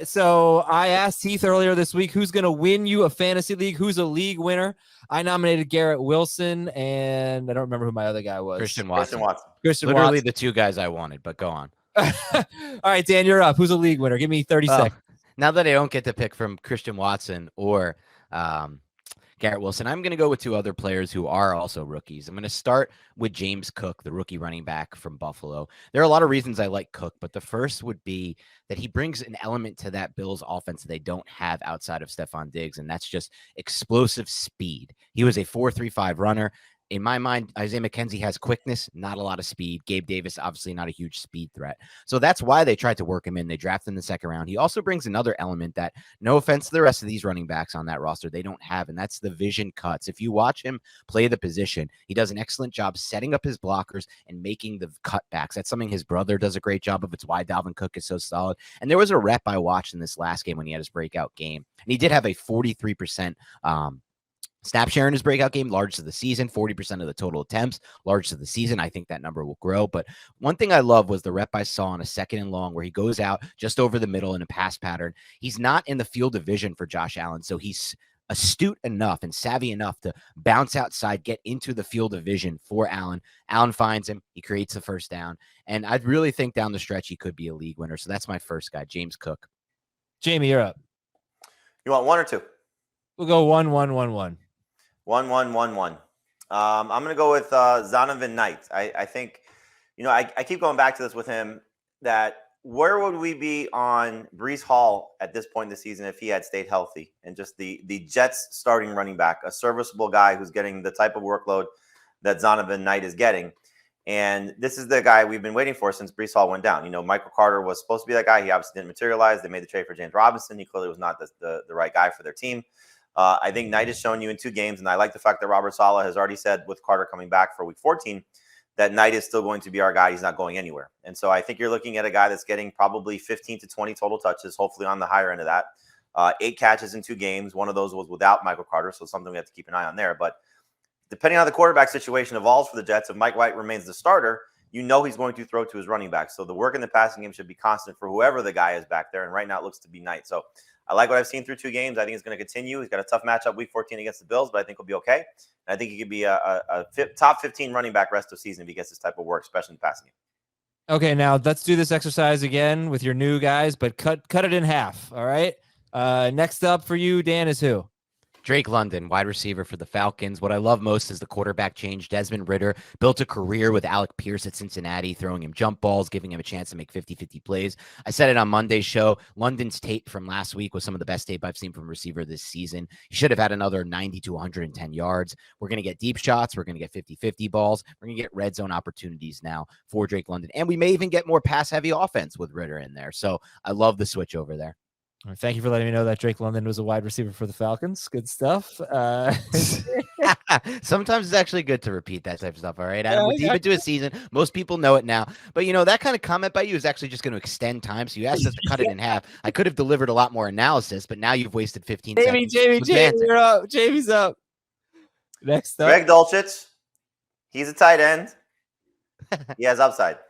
So I asked Heath earlier this week, who's going to win you a fantasy league? Who's a league winner? I nominated Garrett Wilson, and I don't remember who my other guy was. Christian Watson. Literally the two guys I wanted, but go on. All right, Dan, you're up. Who's a league winner? Give me 30 seconds. Now that I don't get to pick from Christian Watson or Garrett Wilson, I'm going to go with two other players who are also rookies. I'm going to start with James Cook, the rookie running back from Buffalo. There are a lot of reasons I like Cook, but the first would be that he brings an element to that Bills offense that they don't have outside of Stephon Diggs, and that's just explosive speed. He was a 4.35 runner. In my mind, Isaiah McKenzie has quickness, not a lot of speed. Gabe Davis, obviously not a huge speed threat. So that's why they tried to work him in. They drafted in the second round. He also brings another element that, no offense to the rest of these running backs on that roster, they don't have, and that's the vision cuts. If you watch him play the position, he does an excellent job setting up his blockers and making the cutbacks. That's something his brother does a great job of. It's why Dalvin Cook is so solid. And there was a rep I watched in this last game when he had his breakout game, and he did have a 43% snap share in his breakout game, largest of the season, 40% of the total attempts, largest of the season. I think that number will grow. But one thing I love was the rep I saw on a 2nd and long where he goes out just over the middle in a pass pattern. He's not in the field of vision for Josh Allen, so he's astute enough and savvy enough to bounce outside, get into the field of vision for Allen. Allen finds him. He creates the first down. And I really think down the stretch he could be a league winner. So that's my first guy, James Cook. Jamie, you're up. You want one or two? We'll go 1-1-1-1. 1-1-1-1. I'm going to go with Zonovan Knight. I think, I keep going back to this with him, that where would we be on Breece Hall at this point in the season if he had stayed healthy, and just the Jets starting running back, a serviceable guy who's getting the type of workload that Zonovan Knight is getting. And this is the guy we've been waiting for since Breece Hall went down. Michael Carter was supposed to be that guy. He obviously didn't materialize. They made the trade for James Robinson. He clearly was not the right guy for their team. I think Knight has shown you in 2 games, and I like the fact that Robert Saleh has already said, with Carter coming back for week 14, that Knight is still going to be our guy. He's not going anywhere. And so I think you're looking at a guy that's getting probably 15 to 20 total touches, hopefully on the higher end of that. 8 catches in 2 games. One of those was without Michael Carter, so something we have to keep an eye on there. But depending on how the quarterback situation evolves for the Jets, if Mike White remains the starter, he's going to throw to his running back. So the work in the passing game should be constant for whoever the guy is back there. And right now it looks to be Knight. So I like what I've seen through 2 games. I think it's going to continue. He's got a tough matchup week 14 against the Bills, but I think he'll be okay. And I think he could be a top 15 running back rest of season if he gets this type of work, especially in the passing game. Okay, now let's do this exercise again with your new guys, but cut it in half, all right? Next up for you, Dan, is who? Drake London, wide receiver for the Falcons. What I love most is the quarterback change. Desmond Ridder built a career with Alec Pierce at Cincinnati, throwing him jump balls, giving him a chance to make 50-50 plays. I said it on Monday's show. London's tape from last week was some of the best tape I've seen from a receiver this season. He should have had another 90 to 110 yards. We're going to get deep shots. We're going to get 50-50 balls. We're going to get red zone opportunities now for Drake London. And we may even get more pass-heavy offense with Ridder in there. So I love the switch over there. Thank you for letting me know that Drake London was a wide receiver for the Falcons. Good stuff. Sometimes it's actually good to repeat that type of stuff. All right, Adam, we're deep into a season. Most people know it now. But, that kind of comment by you is actually just going to extend time. So you asked us to cut it in half. I could have delivered a lot more analysis, but now you've wasted 15 seconds. Jamie, you're up. Jamie's up. Next up. Greg Dulcich. He's a tight end. He has upside.